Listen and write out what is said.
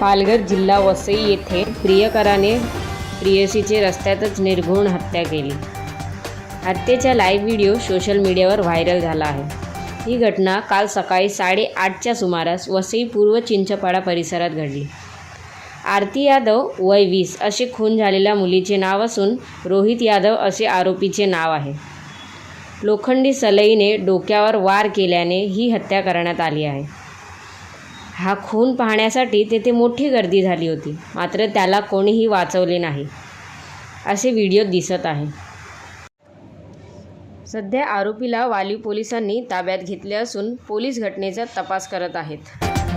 पालघर जिल्हा वसई येथे प्रियकराने प्रेयसीची रस्त्यातच निर्घृण हत्या केली। हत्येचा लाईव्ह व्हिडिओ सोशल मीडियावर व्हायरल झाला आहे। ही घटना काल सकाळी 8:30च्या सुमारास वसई पूर्व चिंचपाडा परिसरात घडली। आरती यादव वय 20 असे खून झालेल्या मुलीचे नाव असून रोहित यादव असे आरोपीचे नाव आहे। लोखंडी सलईने डोक्यावर वार केल्याने ही हत्या करण्यात आली आहे। हा खून पाहण्यासाठी तेथे मोठी गर्दी झाली होती, मात्र त्याला कोणीही वाचवले नाही असे व्हिडिओ दिसत आहे। सध्या आरोपीला वालीव पोलिसांनी ताब्यात घेतले असून पोलीस घटनेचा तपास करत आहेत।